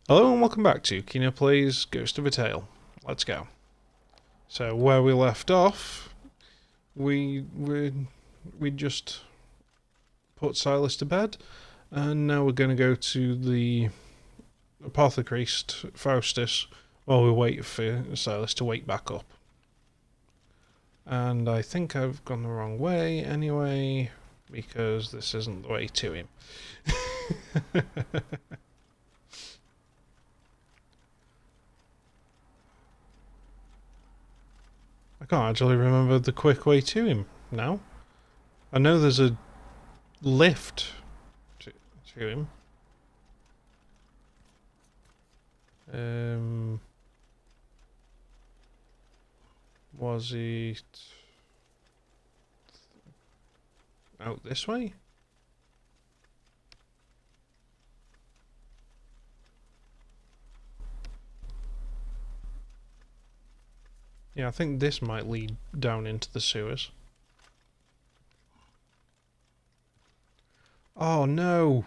Hello and welcome back to Kino-Plays Ghost of a Tale. Let's go. So where we left off, we just put Silas to bed, and now we're going to go to the apothecarist Faustus while we wait for Silas to wake back up. And I think I've gone the wrong way anyway, because this isn't the way to him. I can't actually remember the quick way to him now. I know there's a lift to him. Was it out this way? Yeah, I think this might lead down into the sewers. Oh no!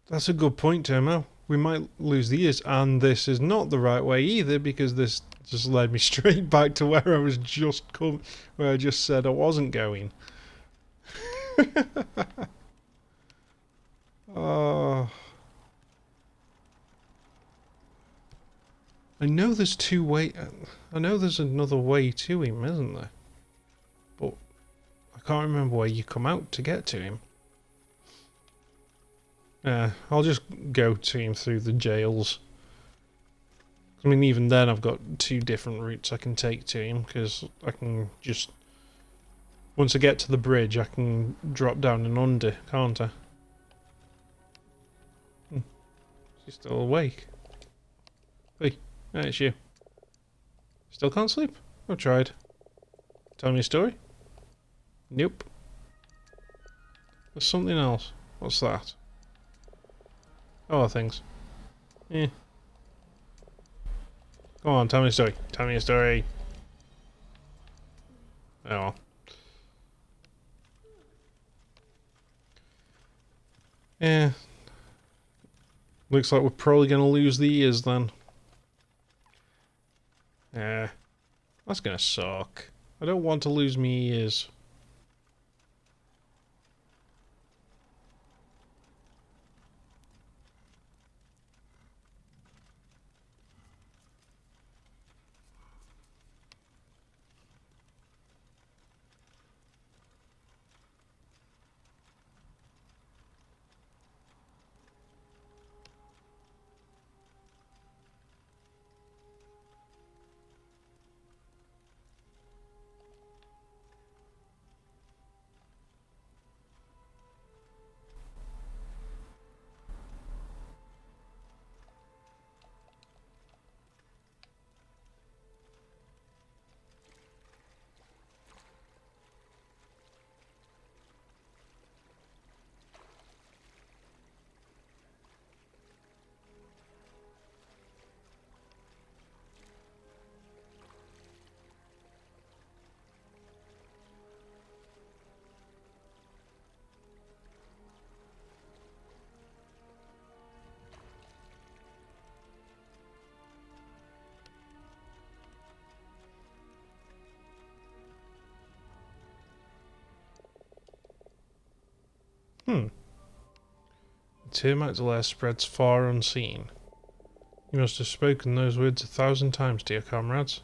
That's a good point, Tomo. We might lose the ears, and this is not the right way either, because this just led me straight back to where I was where I just said I wasn't going. Oh. I know there's I know there's another way to him, isn't there? But I can't remember where you come out to get to him. I'll just go to him through the jails. I mean, even then I've got two different routes I can take to him, because I can just... Once I get to the bridge, I can drop down and under, can't I? She's still awake. Hey, it's you. Still can't sleep? I've tried. Tell me a story? Nope. There's something else. What's that? Oh, things. Eh. Go on, tell me a story. Tell me a story. Oh well. Yeah. Looks like we're probably going to lose the ears then. Yeah. That's going to suck. I don't want to lose me ears. The termite's lair spreads far unseen. You must have spoken those words 1,000 times to your comrades.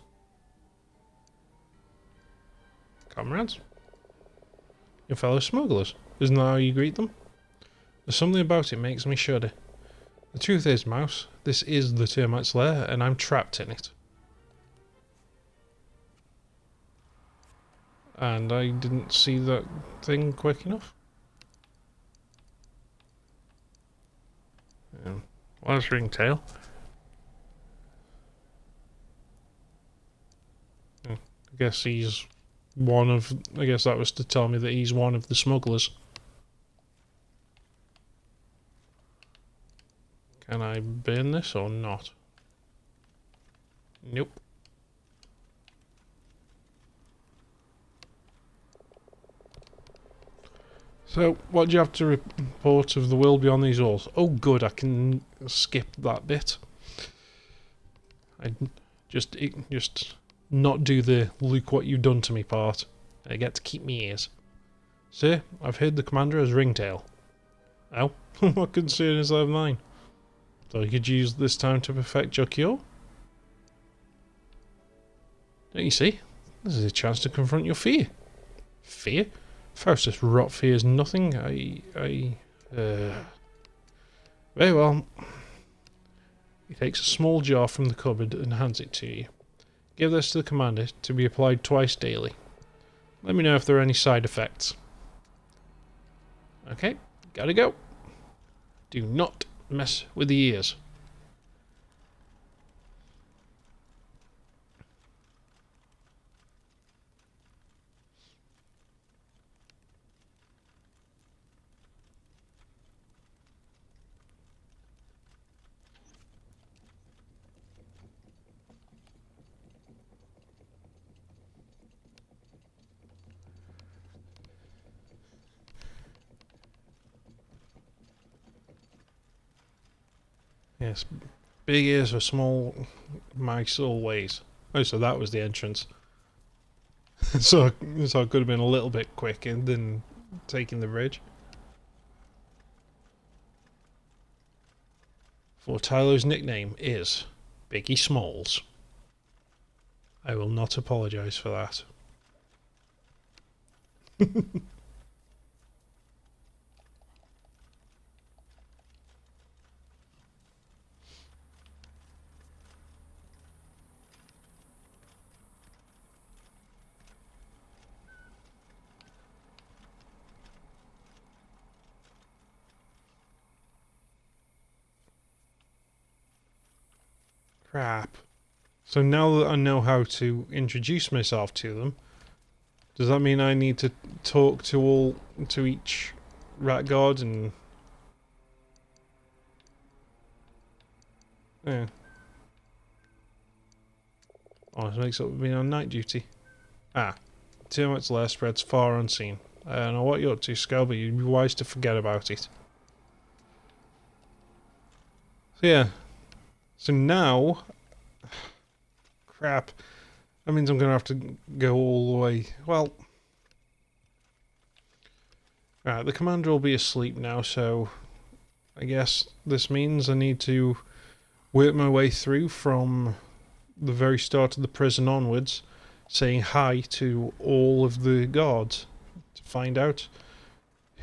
Comrades? Your fellow smugglers. Isn't that how you greet them? There's something about it makes me shudder. The truth is, Mouse, this is the termite's lair, and I'm trapped in it. And I didn't see that thing quick enough. Last ringtail. I guess he's one of... I guess that was to tell me that he's one of the smugglers. Can I burn this or not? Nope. So, what do you have to report of the world beyond these walls? Oh, good, I can skip that bit. I just not do the "look what you've done to me" part. I get to keep my ears. Sir, I've heard the commander has ringtail. Oh, what concern is that of mine? Thought you could use this time to perfect your cure? Don't you see? This is a chance to confront your fear. Fear? Faustus rot fears nothing. Very well. He takes a small jar from the cupboard and hands it to you. Give this to the commander to be applied twice daily. Let me know if there are any side effects. Okay, gotta go. Do not mess with the ears. Yes, big ears for small mice always. Oh, so that was the entrance. so it could have been a little bit quicker than taking the bridge. For Tyler's nickname is Biggie Smalls. I will not apologise for that. Crap. So now that I know how to introduce myself to them, does that mean I need to talk to each rat guard and... Yeah. Oh, this makes up for being on night duty. Ah. 2 months later spreads far unseen. I don't know what you're up to, Skull, but you'd be wise to forget about it. So yeah. So now... Crap. That means I'm going to have to go all the way... Well... Right, the commander will be asleep now, so... I guess this means I need to work my way through from the very start of the prison onwards, saying hi to all of the guards to find out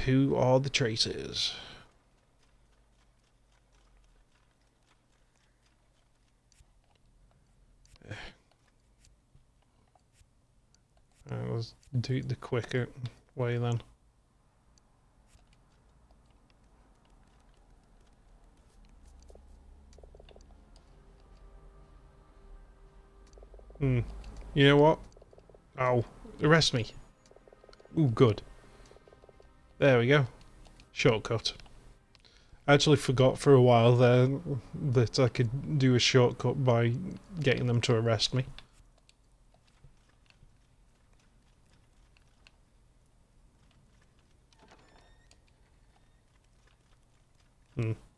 who are the traitors. Let's do it the quicker way then. You know what? Oh, arrest me. Ooh, good. There we go. Shortcut. I actually forgot for a while there that I could do a shortcut by getting them to arrest me.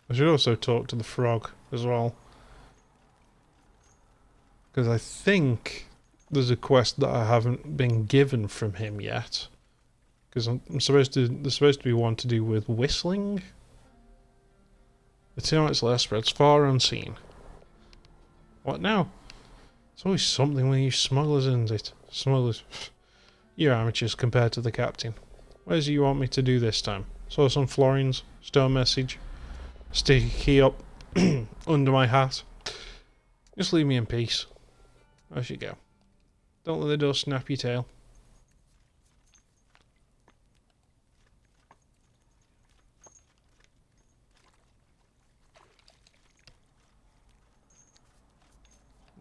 I should also talk to the frog as well. Because I think there's a quest that I haven't been given from him yet. Because there's supposed to be one to do with whistling. The 2 months later spreads far unseen. What now? It's always something with you smugglers, isn't it? Smugglers. You're amateurs compared to the captain. What does you want me to do this time? Saw some florins, stone message, stick a key up under my hat. Just leave me in peace. Off you go. Don't let the door snap your tail.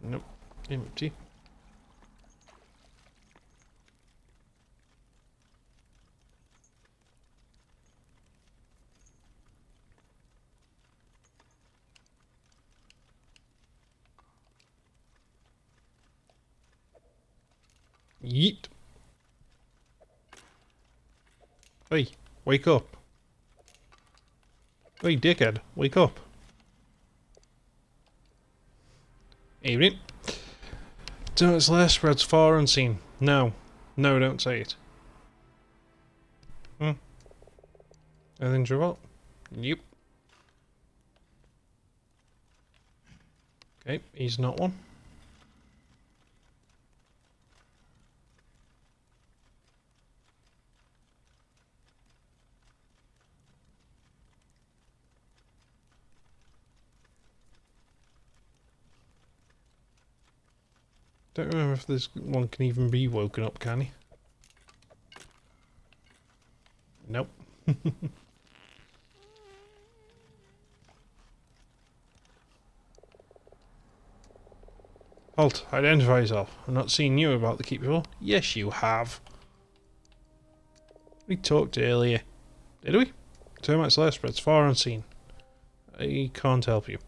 Nope. Empty. Yeet. Hey. Wake up. Hey, dickhead, wake up. Evening. Donut's lair spreads far unseen. No. No, don't say it. Anything to report? Yep. Okay, he's not one. Don't remember if this one can even be woken up, can he? Nope. Halt, identify yourself. I've not seen you about the keep before. Yes, you have. We talked earlier. Did we? Termites lair spreads far unseen. I can't help you.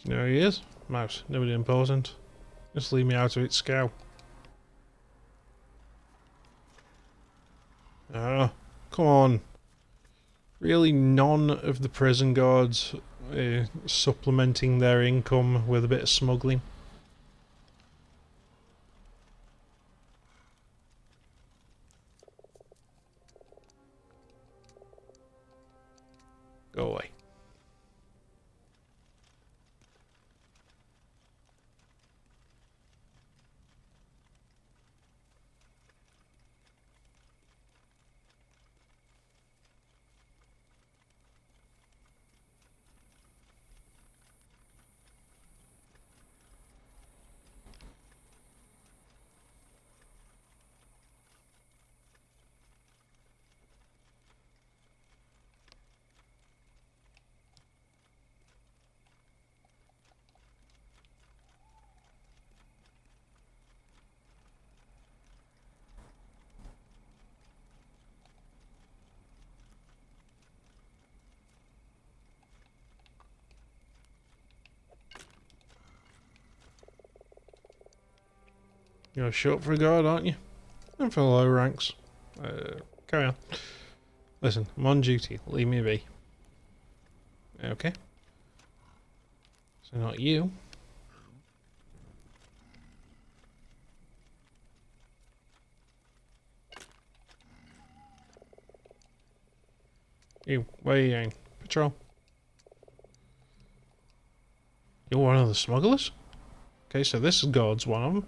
You know who he is? Mouse. Nobody important. Just leave me out of it, scow. Ah, come on. Really, none of the prison guards supplementing their income with a bit of smuggling? Go away. You're short for a guard, aren't you? And for the low ranks. Carry on. Listen, I'm on duty. Leave me be. Okay. So not you. You, where are you going? Patrol. You're one of the smugglers? Okay, so this is guards, one of them.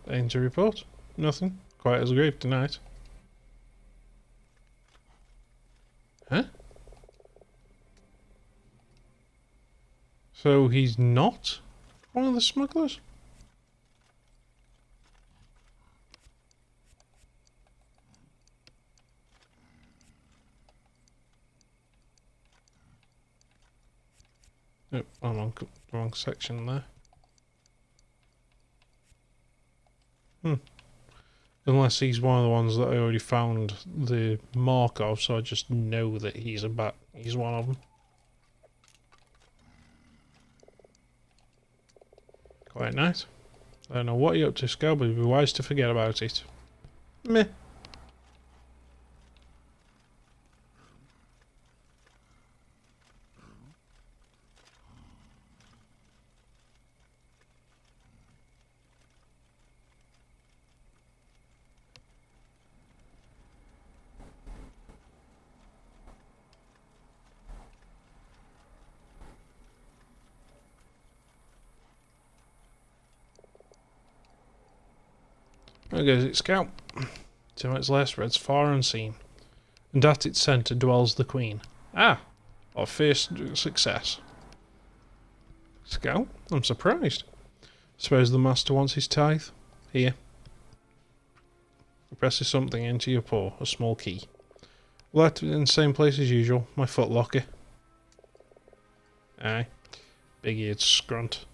Anything to report? Nothing. Quite as grave tonight. Huh? So he's not one of the smugglers? Oh, I'm on the wrong section there. Unless he's one of the ones that I already found the mark of, so I just know that he's one of them. Quite nice. I don't know what you're up to, Scout, but it'd be wise to forget about it. Meh. There goes it, Scout. 2 minutes less, red's far unseen. and at its centre dwells the Queen. Ah, our first success. Scout? I'm surprised. Suppose the master wants his tithe? Here. He presses something into your paw, a small key. Left in the same place as usual, my foot locker. Aye. Big-eared scrunt.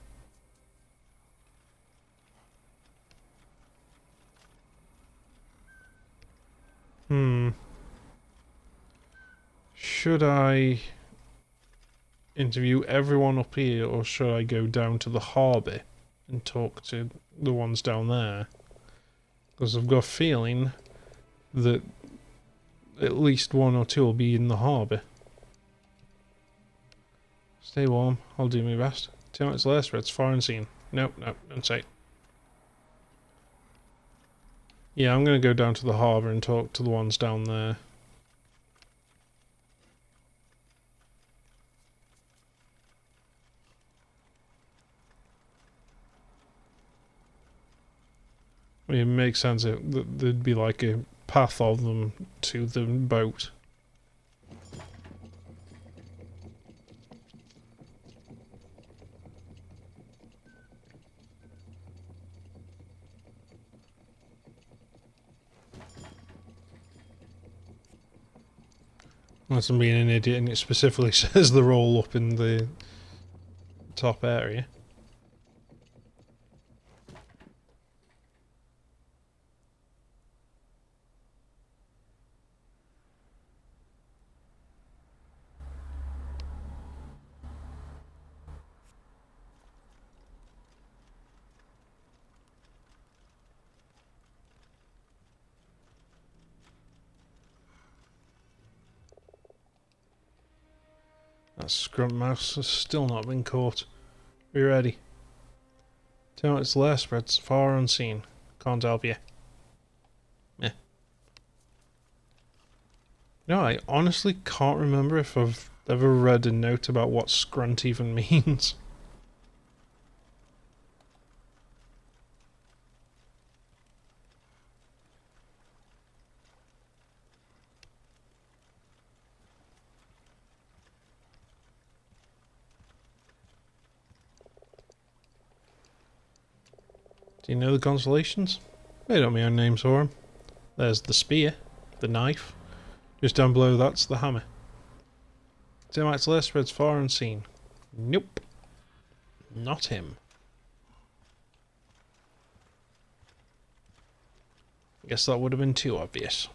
Should I interview everyone up here, or should I go down to the harbour and talk to the ones down there? Because I've got a feeling that at least one or two will be in the harbour. Stay warm, I'll do my best. 2 minutes less, red's far unseen. Nope, don't say. Yeah, I'm going to go down to the harbour and talk to the ones down there. I mean, it makes sense that there'd be like a path of them to the boat. Unless I'm being an idiot and it specifically says they're all up in the top area. That scrunt mouse has still not been caught. Be ready. 2 minutes less, red's far unseen. Can't help you. Meh. No, I honestly can't remember if I've ever read a note about what scrunt even means. Do you know the constellations? Made up my own names for them. There's the spear, the knife. Just down below that's the hammer. 2 minutes less, red's far unseen. Nope. Not him. Guess that would have been too obvious.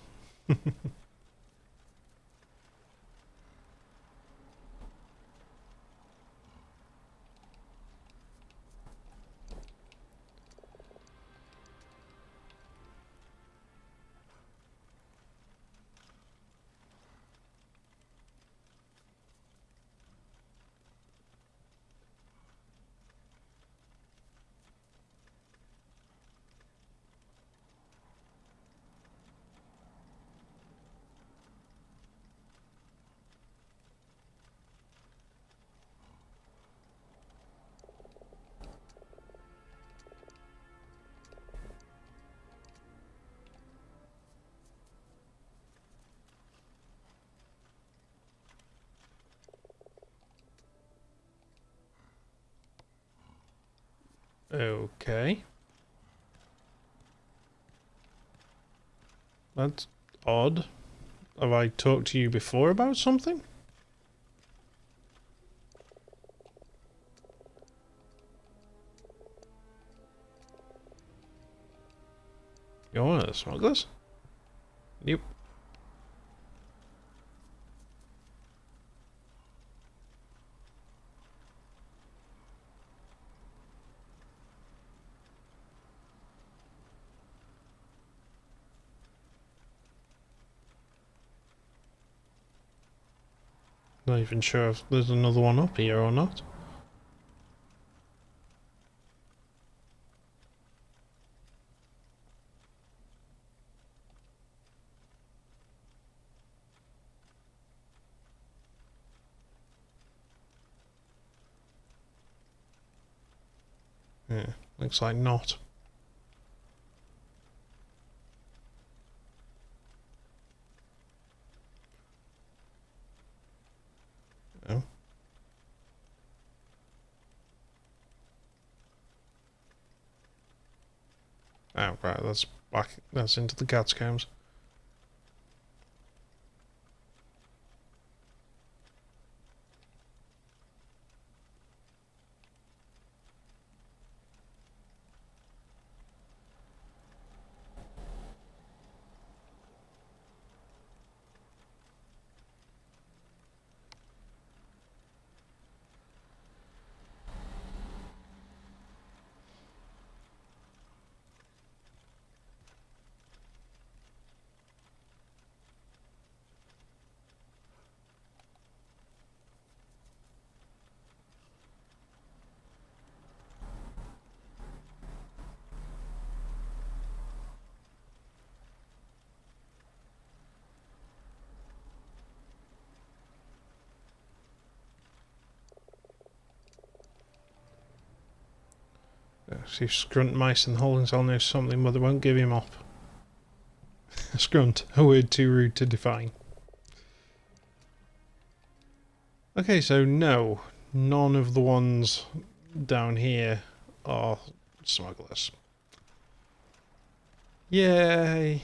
Okay. That's odd. Have I talked to you before about something? You're one of the smugglers? Yep. Not even sure if there's another one up here or not. Yeah, looks like not. Oh, right, that's back. That's into the catacombs. See if Scrunt, Mice and Hollingsall knows something, but they won't give him up. Scrunt, a word too rude to define. Okay, so no, none of the ones down here are smugglers. Yay!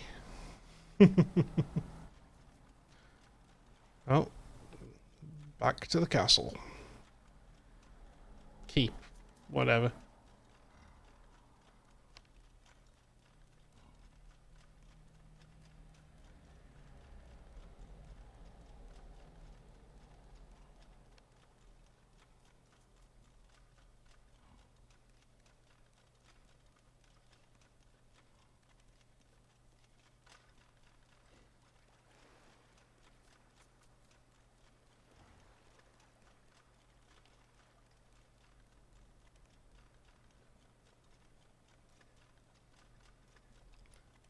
Oh, back to the castle. Keep, whatever.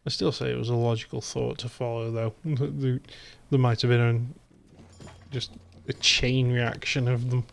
I still say it was a logical thought to follow, though. There might have been just a chain reaction of them.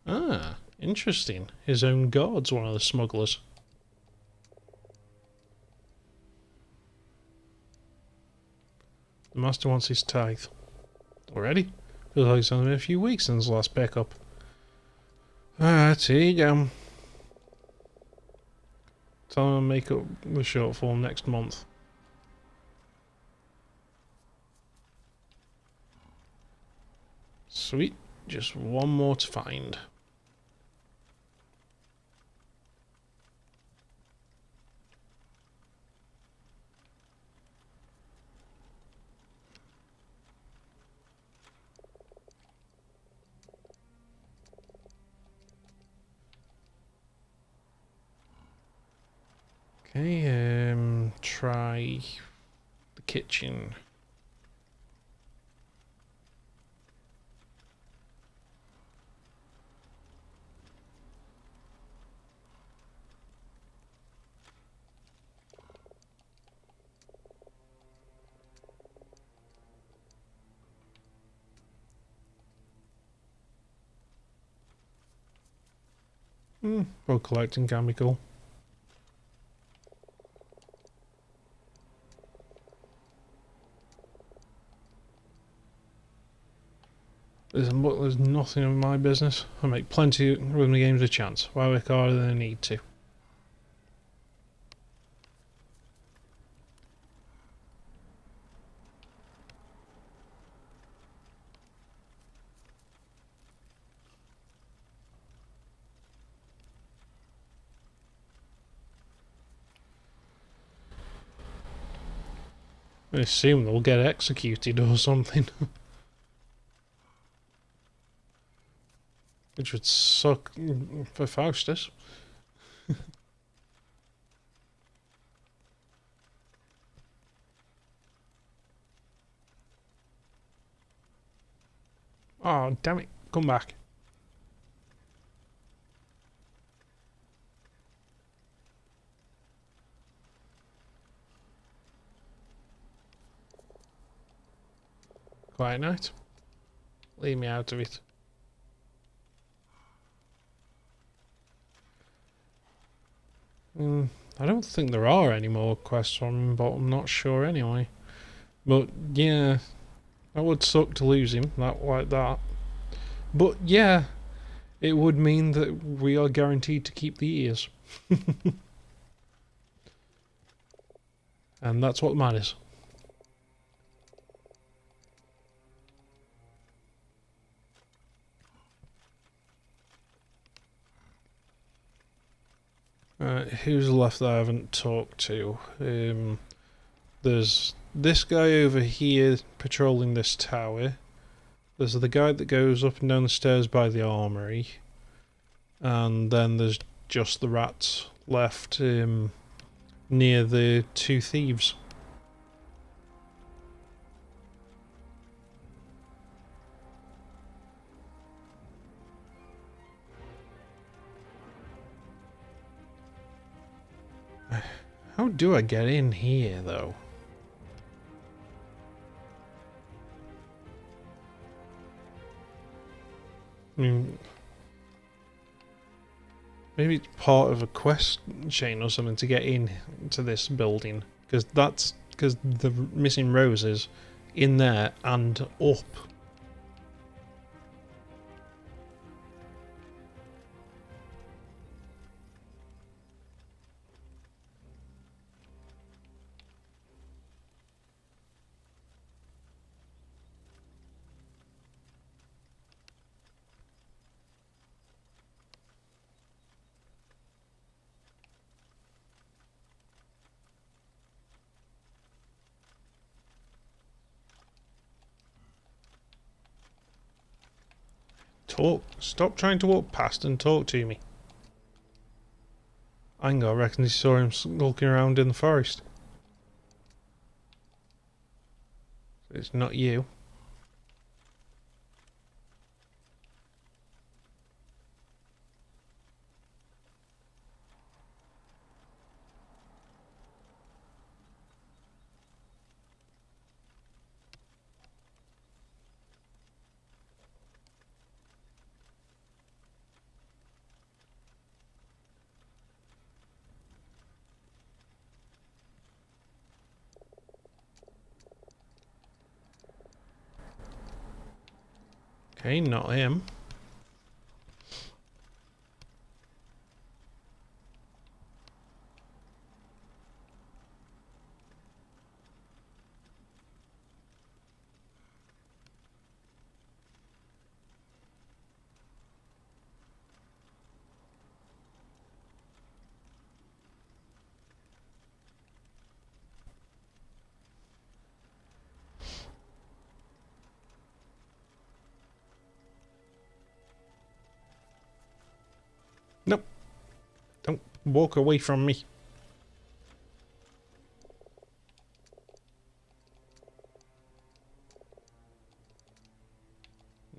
Ah, interesting. His own guard's one of the smugglers. The master wants his tithe. Already? Feels like it's only been a few weeks since the last pickup. Alright, here you go. Tell him to make up the shortfall next month. Sweet. Just one more to find. Okay, try the kitchen. Well, collecting can be cool. There's nothing of my business. I make plenty with my games a chance. Why work harder than I need to? I assume they'll get executed or something. Which would suck for Faustus. Oh, damn it. Come back. Quiet night. Leave me out of it. I don't think there are any more quests on him, but I'm not sure anyway. But yeah, that would suck to lose him like that. But yeah, it would mean that we are guaranteed to keep the ears. And that's what matters. Who's left that I haven't talked to? There's this guy over here patrolling this tower. There's the guy that goes up and down the stairs by the armory. And then there's just the rats left near the two thieves. How do I get in here, though? I mean, maybe it's part of a quest chain or something to get in to this building, because the missing roses in there and up. Talk. Stop trying to walk past and talk to me. Angar reckons he saw him skulking around in the forest. It's not you. Okay, not him. Nope. Don't walk away from me.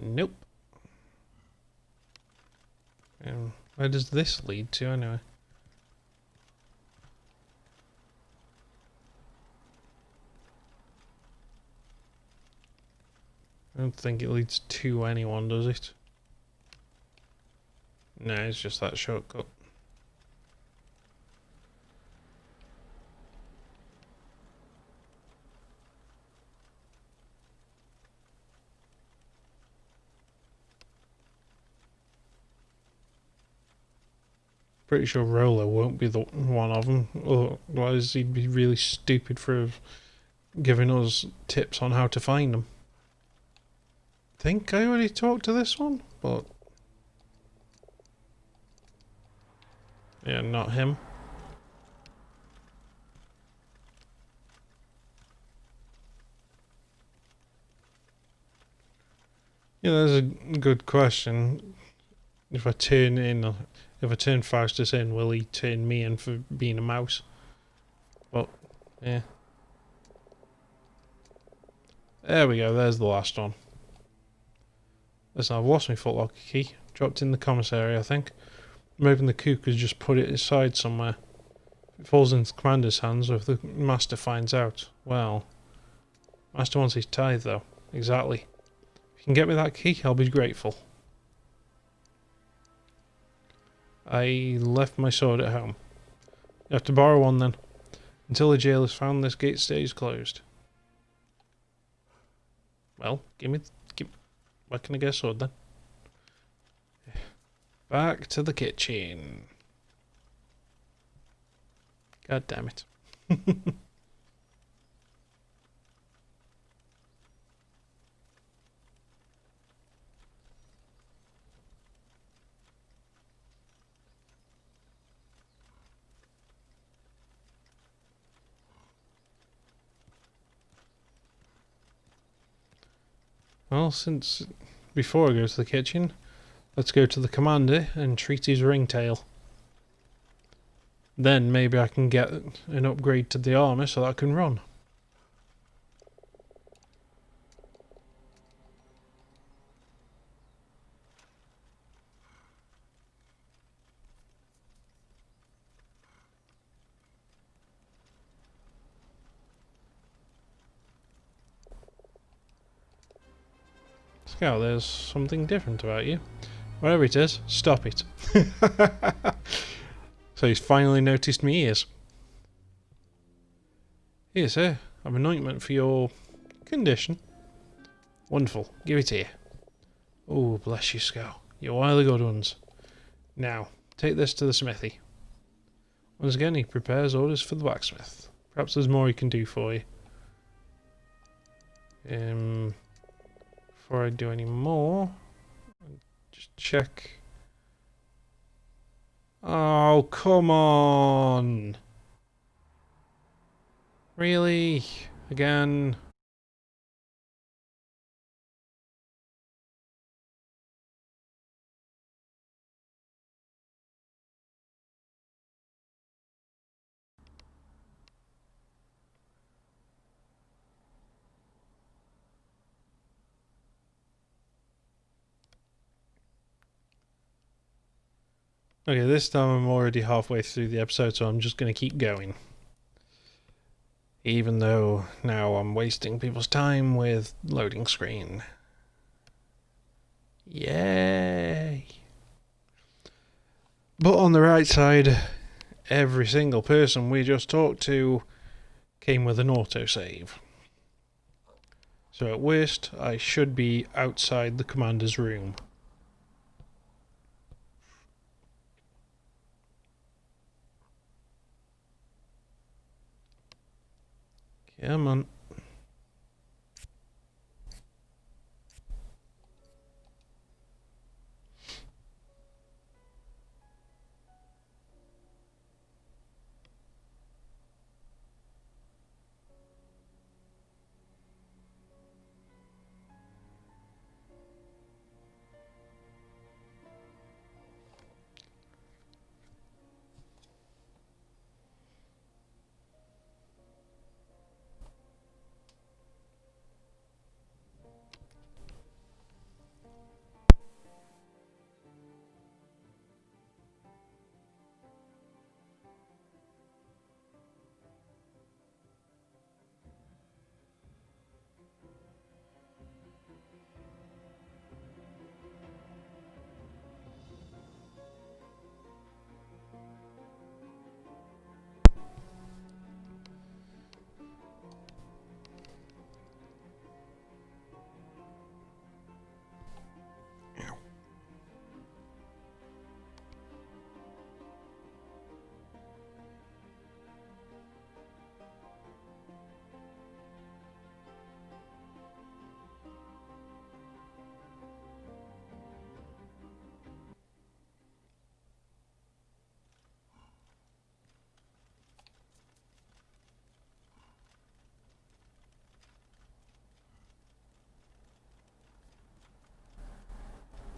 Nope. Where does this lead to anyway? I don't think it leads to anyone, does it? No, it's just that shortcut. Pretty sure Rolo won't be the one of them, otherwise he'd be really stupid for giving us tips on how to find them. I think I already talked to this one, but yeah, not him. Yeah, that's a good question. If I turn Faustus in, will he turn me in for being a mouse? Well, yeah. There we go, there's the last one. Listen, I've lost my footlocker key. Dropped in the commissary, I think. I'm hoping the cook has just put it aside somewhere. If it falls into the commander's hands, or if the master finds out, well... Master wants his tithe, though. Exactly. If you can get me that key, I'll be grateful. I left my sword at home. You have to borrow one, then. Until the jail is found, this gate stays closed. Well, why can I get a sword, then? Back to the kitchen. God damn it. Well, since before I go to the kitchen, let's go to the commander and treat his ringtail. Then maybe I can get an upgrade to the armor so that I can run. Scout, there's something different about you. Whatever it is, stop it. So he's finally noticed me ears. Here, sir. I've an ointment for your condition. Wonderful. Give it here. Oh, bless you, Scout. You're one of the good ones. Now, take this to the smithy. Once again, he prepares orders for the blacksmith. Perhaps there's more he can do for you. Before I do any more, just check. Oh, come on! Really? Again? Okay, this time I'm already halfway through the episode, so I'm just going to keep going. Even though now I'm wasting people's time with loading screen. Yay! But on the right side, every single person we just talked to came with an autosave. So at worst, I should be outside the commander's room. Come on.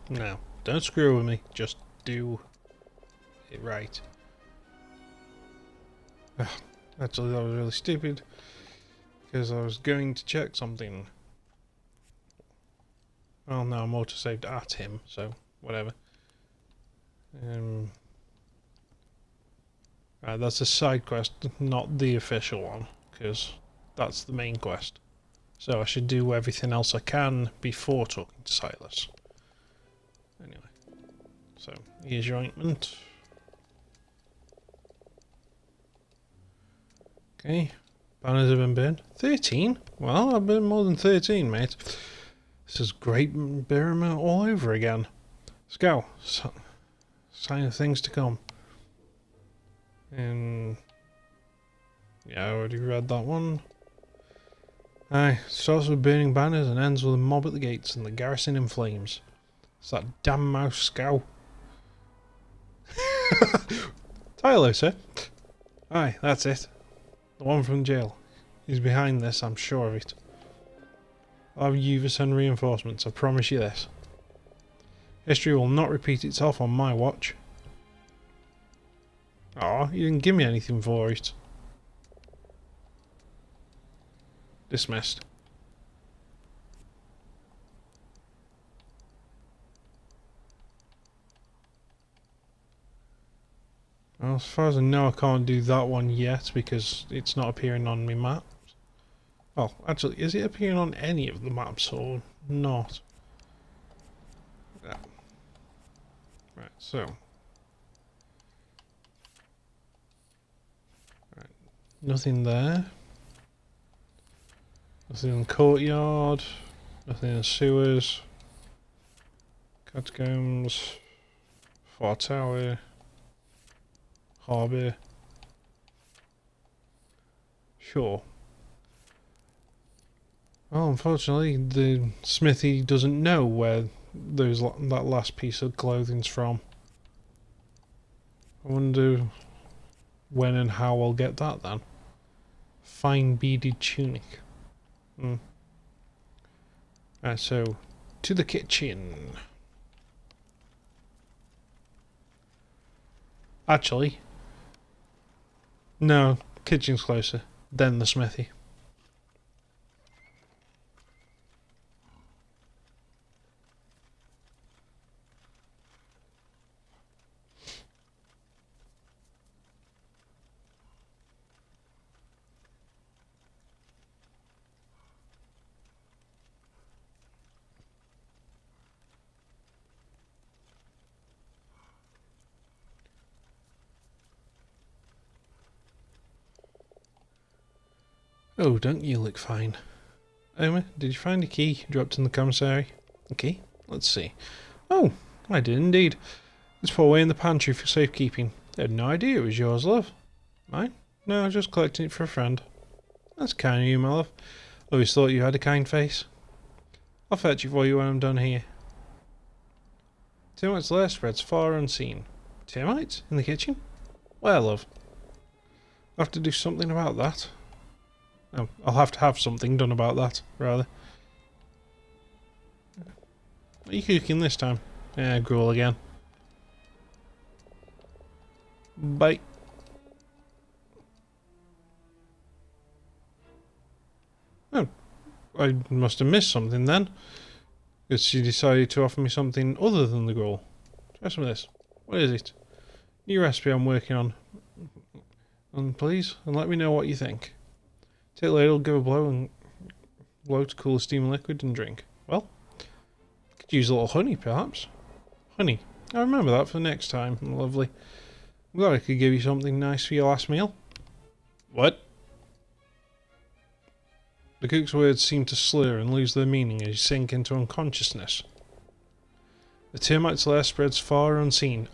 No, don't screw with me. Just do it right. Actually, that was really stupid. Because I was going to check something. Well, no, I'm auto-saved at him, so whatever. Right, that's a side quest, not the official one, because that's the main quest. So I should do everything else I can before talking to Silas. Anyway, so here's your ointment. Okay, banners have been burned. 13? Well, I've been more than 13, mate. This is great Birma all over again. Let's go. Sign of things to come. Yeah, I already read that one. Aye, starts with burning banners and ends with a mob at the gates and the garrison in flames. It's that damn mouse scow. Tylo, sir. Aye, that's it. The one from jail. He's behind this, I'm sure of it. I'll have you send reinforcements, I promise you this. History will not repeat itself on my watch. Aw, you didn't give me anything for it. Dismissed. Well, as far as I know, I can't do that one yet because it's not appearing on my map. Well, actually, is it appearing on any of the maps or not? Yeah. Right, so. Right. Nothing there. Nothing in the courtyard. Nothing in the sewers. Catacombs. Far Tower. Harbour. Sure. Well, unfortunately, the smithy doesn't know where that last piece of clothing's from. I wonder when and how I'll get that then. Fine beaded tunic. Right, so to the kitchen. Actually, no, kitchen's closer. Then the smithy. Oh, don't you look fine. Omer, did you find a key dropped in the commissary? A key? Let's see. Oh, I did indeed. It's put away in the pantry for safekeeping. I had no idea it was yours, love. Mine? No, I was just collecting it for a friend. That's kind of you, my love. Always thought you had a kind face. I'll fetch it for you when I'm done here. Termites' lair spreads far unseen. Termites? In the kitchen? Where, love? I'll have to do something about that. Oh, I'll have to have something done about that, rather. What are you cooking this time? Yeah, gruel again. Bye. Oh, I must have missed something then. Because she decided to offer me something other than the gruel. Try some of this. What is it? New recipe I'm working on. And please, and let me know what you think. Take a ladle, give a blow to cool the steaming liquid and drink. Well, could use a little honey, perhaps. Honey. I remember that for next time. Lovely. I'm glad I could give you something nice for your last meal. What? The cook's words seem to slur and lose their meaning as you sink into unconsciousness. The termite's lair spreads far unseen.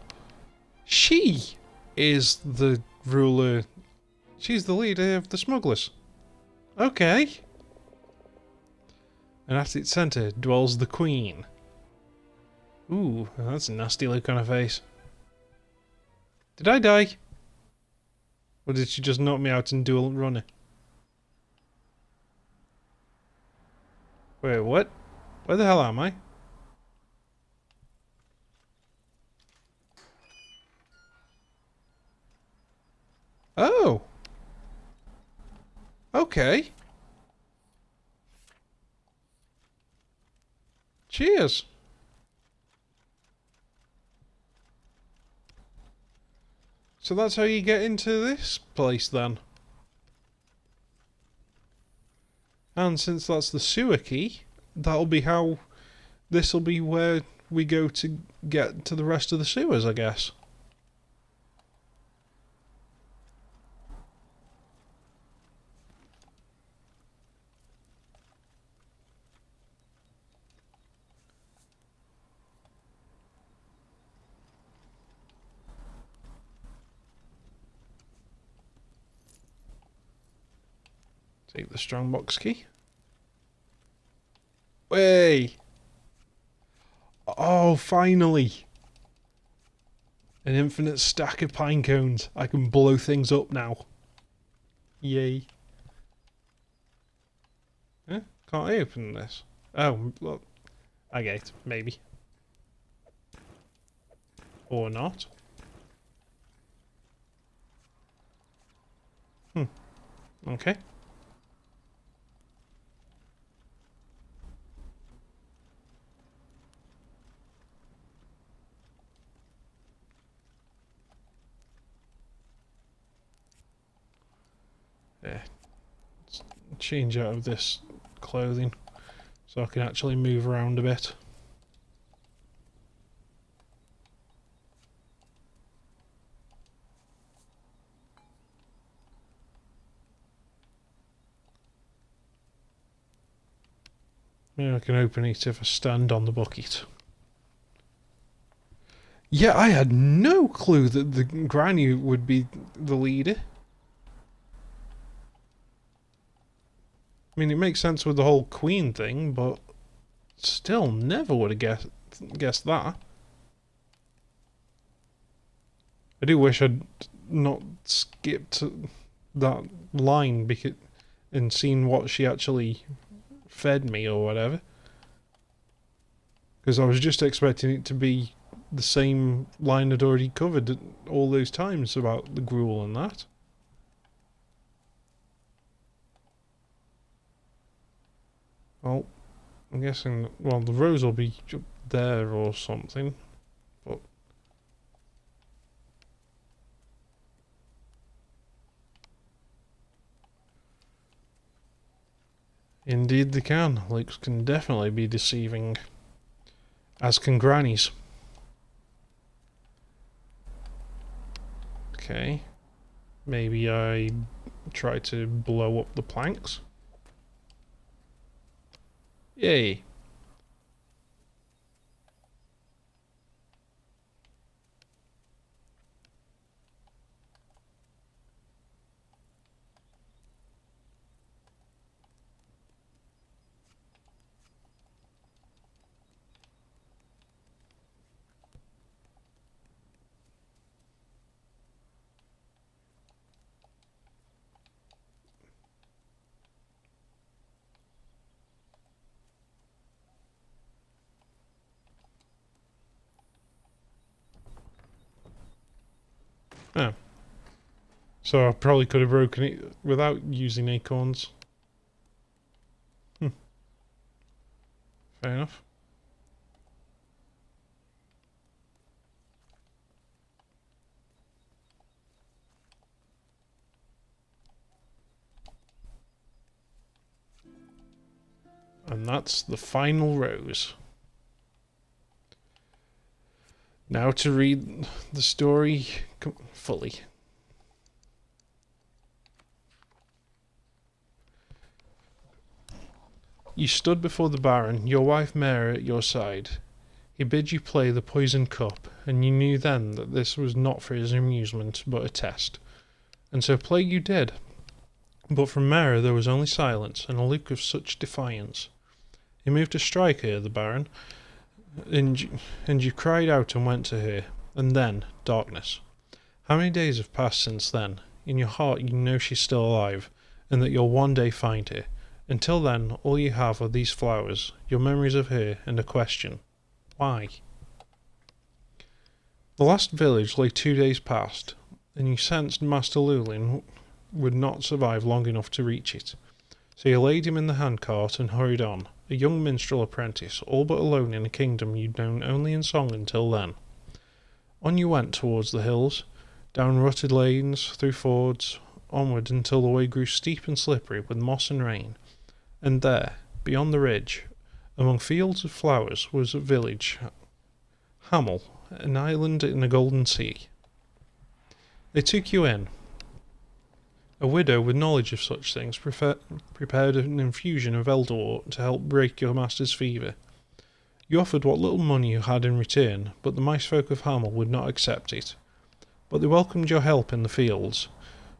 She is the ruler. She's the leader of the smugglers. Okay. And at its centre dwells the Queen. Ooh, that's a nasty look on her face. Did I die? Or did she just knock me out and do a runner? Wait, what? Where the hell am I? Okay. Cheers. So that's how you get into this place then. And since that's the sewer key, that'll be how... This'll be where we go to get to the rest of the sewers, I guess. Take the strongbox key. Way! Oh, finally! An infinite stack of pine cones. I can blow things up now. Yay. Huh? Can't I open this? Oh, look. I get it. Maybe. Or not. Okay. Yeah. Let's change out of this clothing so I can actually move around a bit. Maybe I can open it if I stand on the bucket. Yeah, I had no clue that the granny would be the leader. I mean, it makes sense with the whole queen thing, but still never would have guessed that. I do wish I'd not skipped that line and seen what she actually fed me or whatever. Because I was just expecting it to be the same line I'd already covered all those times about the gruel and that. Well, I'm guessing, well, the rose will be up there or something, but... Indeed they can. Lakes can definitely be deceiving. As can grannies. Okay. Maybe I try to blow up the planks. Yay. Oh. So I probably could have broken it without using acorns. Fair enough. And that's the final rose. Now to read the story fully. You stood before the Baron, your wife Mary at your side. He bid you play the poisoned cup, and you knew then that this was not for his amusement, but a test. And so play you did. But from Mary there was only silence, and a look of such defiance. He moved to strike her, the Baron, and you cried out and went to her, and then darkness. How many days have passed since then? In your heart you know she's still alive, and that you'll one day find her. Until then, all you have are these flowers, your memories of her, and a question. Why? The last village lay 2 days past, and you sensed Master Llewellyn would not survive long enough to reach it. So you laid him in the handcart and hurried on, a young minstrel apprentice, all but alone in a kingdom you'd known only in song until then. On you went towards the hills, down rutted lanes, through fords, onward until the way grew steep and slippery with moss and rain, and there, beyond the ridge, among fields of flowers, was a village, Hamel, an island in a golden sea. They took you in. A widow with knowledge of such things prepared an infusion of elderwort to help break your master's fever. You offered what little money you had in return, but the mice folk of Hamel would not accept it. But they welcomed your help in the fields,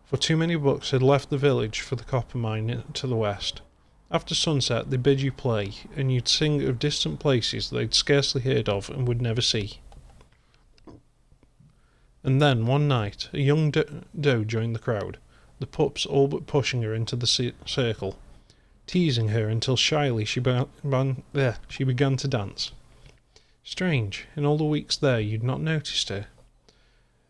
for too many bucks had left the village for the copper mine to the west. After sunset they bid you play, and you'd sing of distant places they'd scarcely heard of and would never see. And then, one night, a young doe joined the crowd, the pups all but pushing her into the circle, teasing her until shyly she began to dance. Strange, in all the weeks there you'd not noticed her.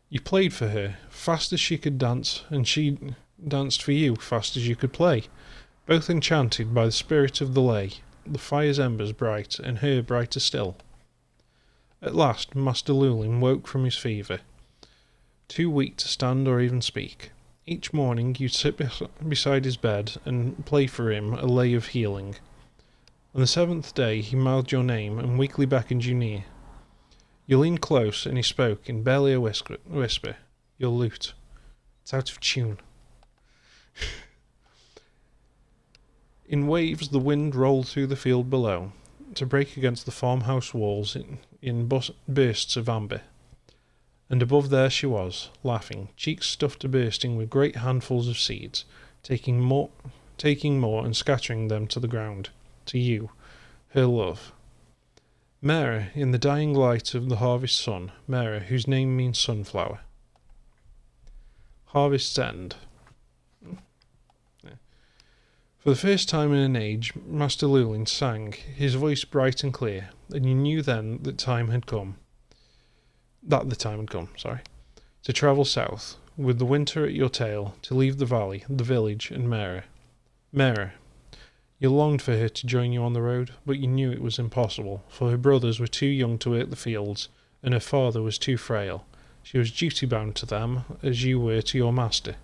You played for her, fast as she could dance, and she danced for you, fast as you could play, both enchanted by the spirit of the lay, the fire's embers bright, and her brighter still. At last Master Llewellyn woke from his fever, too weak to stand or even speak. Each morning you'd sit beside his bed and play for him a lay of healing. On the 7th day he mouthed your name and weakly beckoned you near. You leaned close and he spoke in barely a whisper. Your lute. It's out of tune. In waves the wind rolled through the field below, to break against the farmhouse walls in bursts of amber. And above there she was, laughing, cheeks stuffed to bursting with great handfuls of seeds, taking more and scattering them to the ground, to you, her love. Mera, in the dying light of the harvest sun, Mera, whose name means sunflower. Harvest's End. For the first time in an age, Master Llewellyn sang, his voice bright and clear, and you knew then that the time had come, to travel south, with the winter at your tail, to leave the valley, the village, and Mera. Mera. You longed for her to join you on the road, but you knew it was impossible, for her brothers were too young to work the fields, and her father was too frail. She was duty-bound to them, as you were to your master.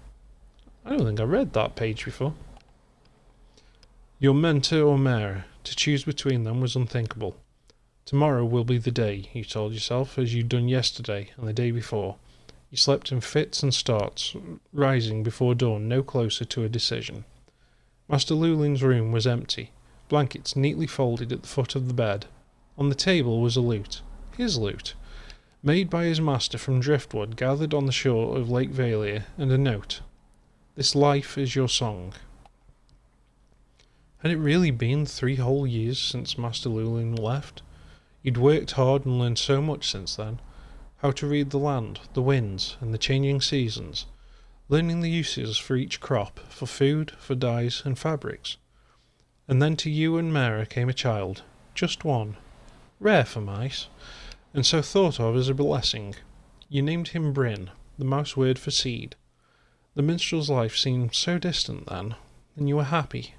I don't think I read that page before. Your mentor or Mera, to choose between them was unthinkable. Tomorrow will be the day, you told yourself, as you'd done yesterday and the day before. You slept in fits and starts, rising before dawn no closer to a decision. Master Llewellyn's room was empty, blankets neatly folded at the foot of the bed. On the table was a lute, his lute, made by his master from driftwood gathered on the shore of Lake Valia, and a note. This life is your song. Had it really been 3 whole years since Master Llewellyn left? You'd worked hard and learned so much since then. How to read the land, the winds, and the changing seasons, learning the uses for each crop, for food, for dyes, and fabrics. And then to you and Mera came a child, just one, rare for mice, and so thought of as a blessing. You named him Bryn, the mouse word for seed. The minstrel's life seemed so distant then, and you were happy.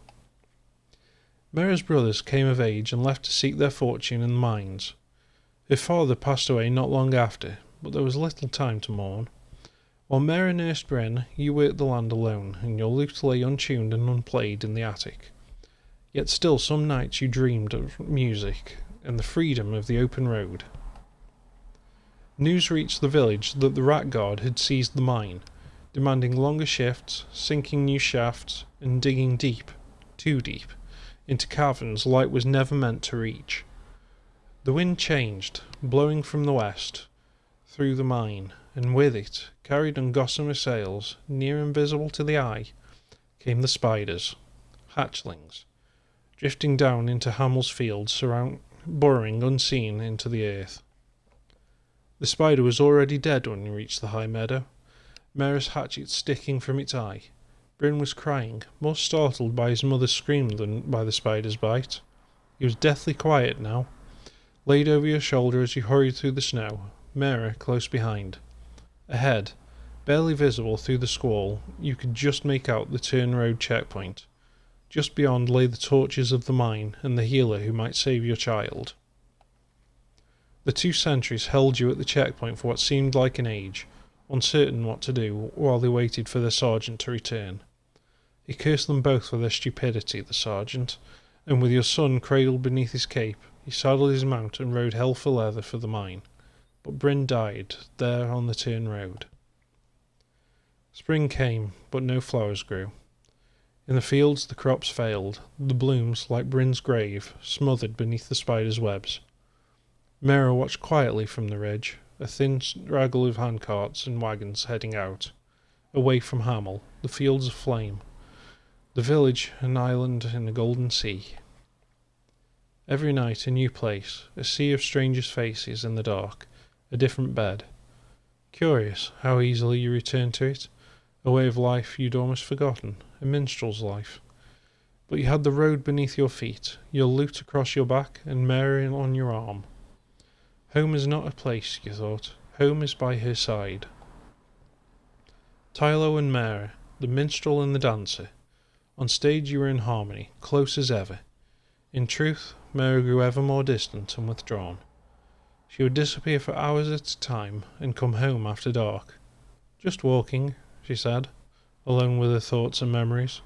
Mera's brothers came of age and left to seek their fortune in the mines. Her father passed away not long after, but there was little time to mourn. While Mera nursed Bryn, you worked the land alone, and your lute lay untuned and unplayed in the attic. Yet still some nights you dreamed of music and the freedom of the open road. News reached the village that the rat guard had seized the mine, demanding longer shifts, sinking new shafts, and digging deep, too deep, into caverns light was never meant to reach. The wind changed, blowing from the west, through the mine, and with it, carried on gossamer sails, near invisible to the eye, came the spiders, hatchlings, drifting down into Hamel's fields, burrowing unseen into the earth. The spider was already dead when you reached the high meadow, Mera's hatchet sticking from its eye. Bryn was crying, more startled by his mother's scream than by the spider's bite. He was deathly quiet now, laid over your shoulder as you hurried through the snow, Mera close behind. Ahead, barely visible through the squall, you could just make out the turn road checkpoint. Just beyond lay the torches of the mine and the healer who might save your child. The 2 sentries held you at the checkpoint for what seemed like an age, uncertain what to do while they waited for their sergeant to return. He cursed them both for their stupidity, the sergeant, and with your son cradled beneath his cape, he saddled his mount and rode hell for leather for the mine. But Bryn died, there on the turn road. Spring came, but no flowers grew. In the fields the crops failed, the blooms, like Bryn's grave, smothered beneath the spiders' webs. Mera watched quietly from the ridge, a thin straggle of handcarts and wagons heading out, away from Hamel, the fields aflame, the village an island in a golden sea. Every night a new place, a sea of strangers' faces in the dark, a different bed. Curious how easily you return to it, a way of life you'd almost forgotten, a minstrel's life. But you had the road beneath your feet, your lute across your back, and Mary on your arm. Home is not a place, you thought. Home is by her side. Tylo and Mary, the minstrel and the dancer. On stage you were in harmony, close as ever. In truth, Mary grew ever more distant and withdrawn. She would disappear for hours at a time and come home after dark. Just walking, she said, alone with her thoughts and memories.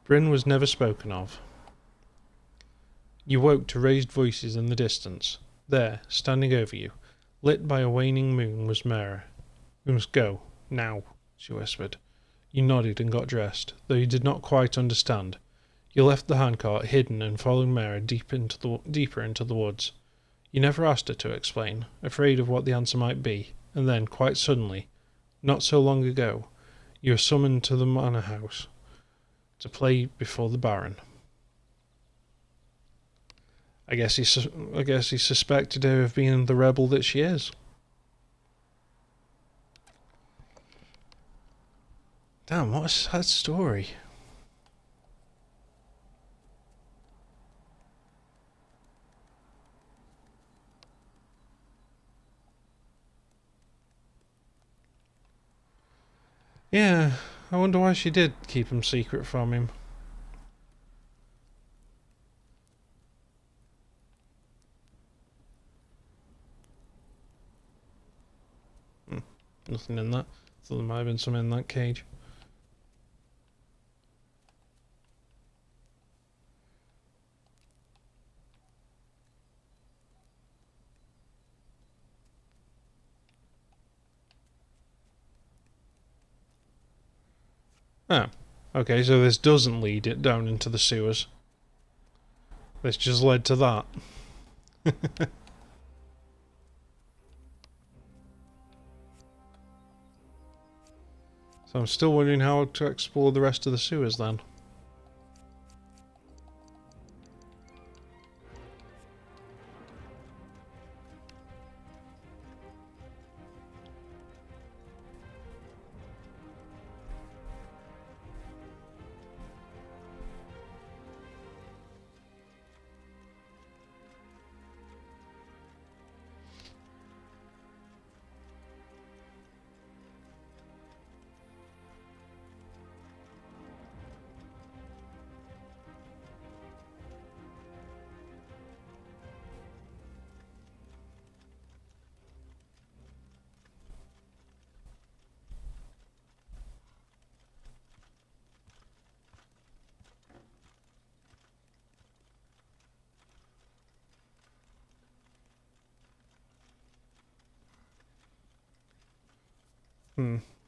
Bryn was never spoken of. You woke to raised voices in the distance. There, standing over you, lit by a waning moon, was Mera. We must go, now, she whispered. You nodded and got dressed, though you did not quite understand. You left the handcart hidden and followed Mera deeper into the woods. You never asked her to explain, afraid of what the answer might be, and then, quite suddenly, not so long ago, you were summoned to the manor house to play before the Baron. I guess he suspected her of being the rebel that she is. Damn, what a sad story. Yeah, I wonder why she did keep him secret from him. Nothing in that. Thought there might have been some in that cage. Oh, okay, so this doesn't lead it down into the sewers. This just led to that. So I'm still wondering how to explore the rest of the sewers then.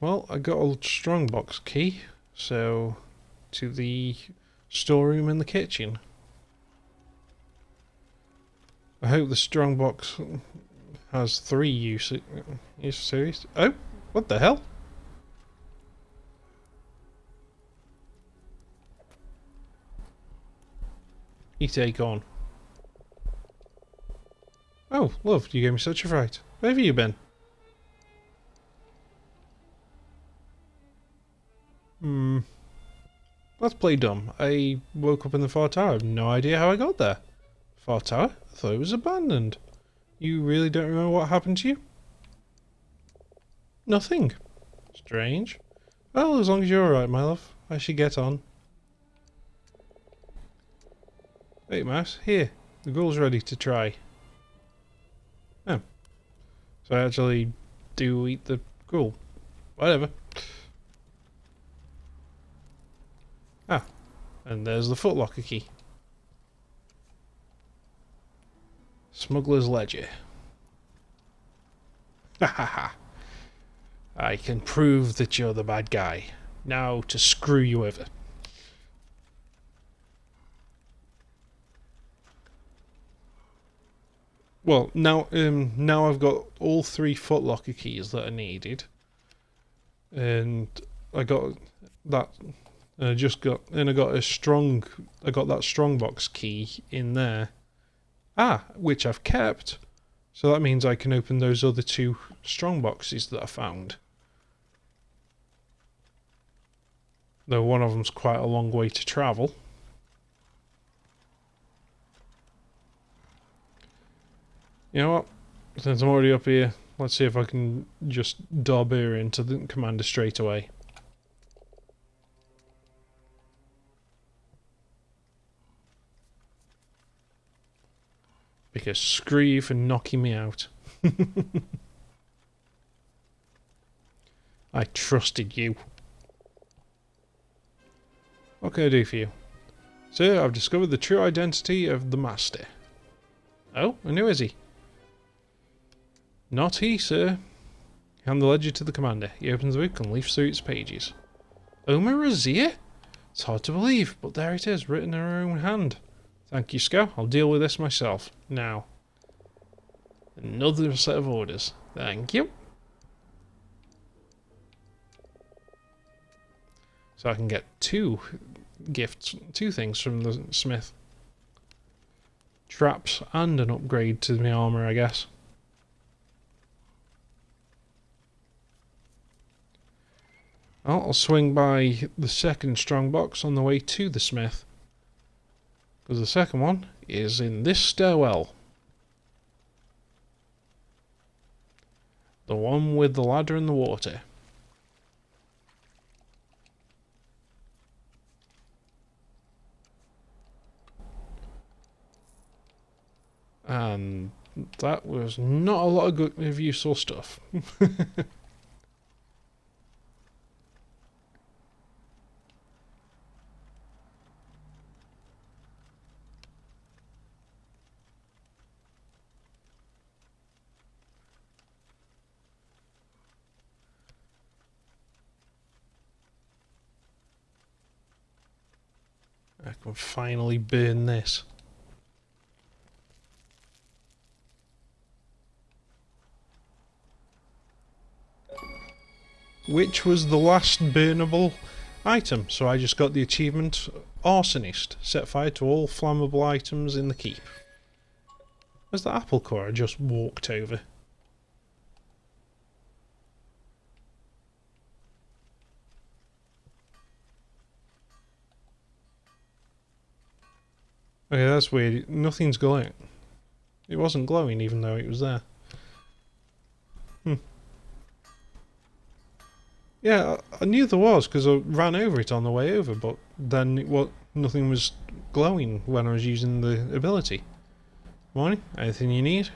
Well, I got a strongbox key, so to the storeroom in the kitchen. I hope the strongbox has 3 uses. Serious? Oh, what the hell? You take on. Oh, love, you gave me such a fright. Where have you been? Let's play dumb. I woke up in the far tower. I have no idea how I got there. Far tower? I thought it was abandoned. You really don't remember what happened to you? Nothing. Strange. Well, as long as you're alright, my love, I should get on. Wait, mouse, here. The ghoul's ready to try. Oh. So I actually do eat the ghoul. Whatever. Ah. And there's the footlocker key. Smuggler's ledger. Ha ha ha. I can prove that you're the bad guy. Now to screw you over. Well, now I've got all 3 footlocker keys that are needed. And I got that I got that strongbox key in there. Which I've kept. So that means I can open those other 2 strongboxes that I found. Though one of them's quite a long way to travel. You know what? Since I'm already up here, let's see if I can just dob her into the commander straight away. Because screw you for knocking me out. I trusted you. What can I do for you? Sir, I've discovered the true identity of the master. Oh, and who is he? Not he, sir. Hand the ledger to the commander. He opens the book and leafs through its pages. Oma Razia? It's hard to believe, but there it is, written in her own hand. Thank you, Scout. I'll deal with this myself. Now. Another set of orders. Thank you. So I can get 2 gifts, 2 things from the smith. Traps and an upgrade to my armour, I guess. I'll swing by the second strongbox on the way to the smith. Because the second one is in this stairwell. The one with the ladder and the water. And that was not a lot of useful stuff. I can finally burn this. Which was the last burnable item, so I just got the achievement Arsonist. Set fire to all flammable items in the keep. Where's the apple core I just walked over? Okay, that's weird. Nothing's glowing. It wasn't glowing even though it was there. Yeah, I knew there was because I ran over it on the way over, but then nothing was glowing when I was using the ability. Morning, anything you need?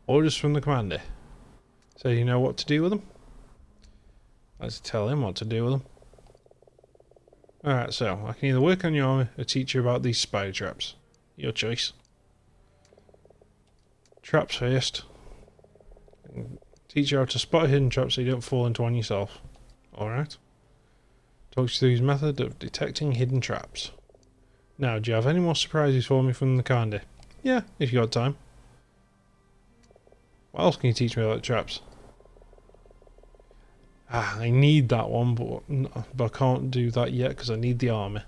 Orders from the commander. So you know what to do with them? Let's tell him what to do with them. Alright, so I can either work on your armor or teach you about these spider traps. Your choice. Traps first. Teach you how to spot a hidden trap so you don't fall into one yourself. Alright. Talk you through his method of detecting hidden traps. Now, do you have any more surprises for me from the commander? Yeah, if you got time. What else can you teach me about traps? I need that one, but I can't do that yet because I need the armor.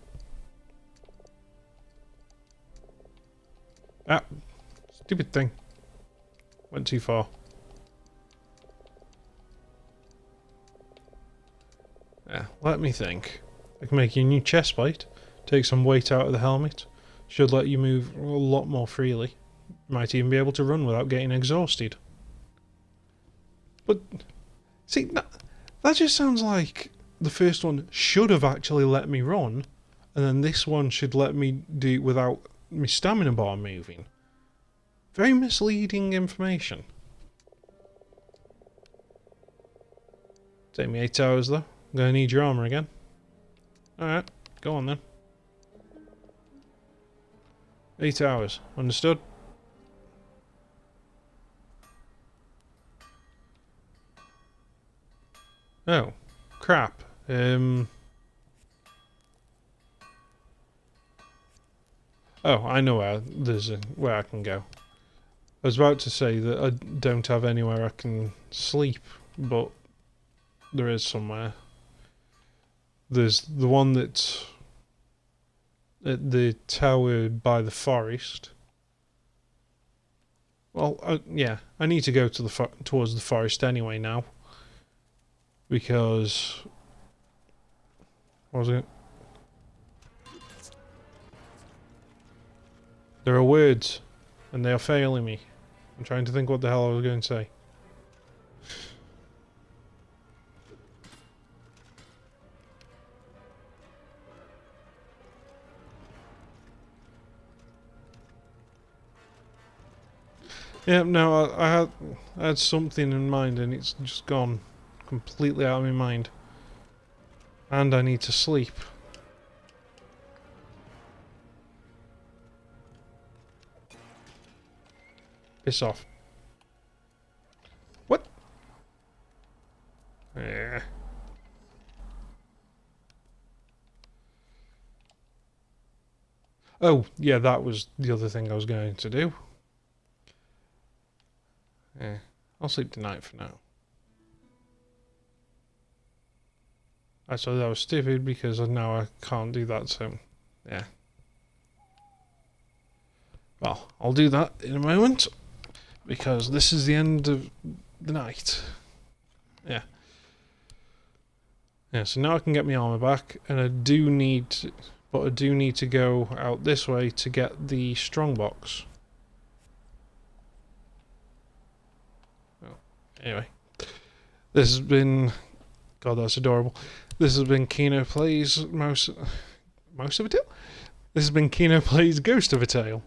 Stupid thing. Went too far. Let me think. I can make you a new chest plate, take some weight out of the helmet, should let you move a lot more freely. Might even be able to run without getting exhausted. But, see, that just sounds like the first one should have actually let me run, and then this one should let me do it without my stamina bar moving. Very misleading information. Take me 8 hours though. I'm gonna need your armor again. Alright, go on then. 8 hours, understood? Oh, crap. Oh, I know where I can go. I was about to say that I don't have anywhere I can sleep, but there is somewhere. There's the one that's at the tower by the forest. Well, yeah, I need to go to towards the forest anyway now, because what was it? There are words, and they are failing me. I'm trying to think what the hell I was going to say. Yeah, no, I had something in mind and it's just gone completely out of my mind. And I need to sleep. Piss off. What? Yeah. Oh, yeah, that was the other thing I was going to do. Yeah, I'll sleep tonight for now. I thought that was stupid because now I can't do that, so yeah. Well, I'll do that in a moment because this is the end of the night. Yeah. Yeah, so now I can get my armor back, and I do need to go out this way to get the strongbox. Anyway, this has been... God, that's adorable. This has been Kino-Plays Most of a Tale? This has been Kino-Plays Ghost of a Tale.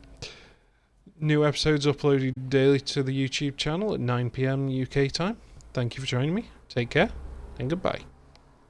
New episodes uploaded daily to the YouTube channel at 9 PM UK time. Thank you for joining me. Take care, and goodbye.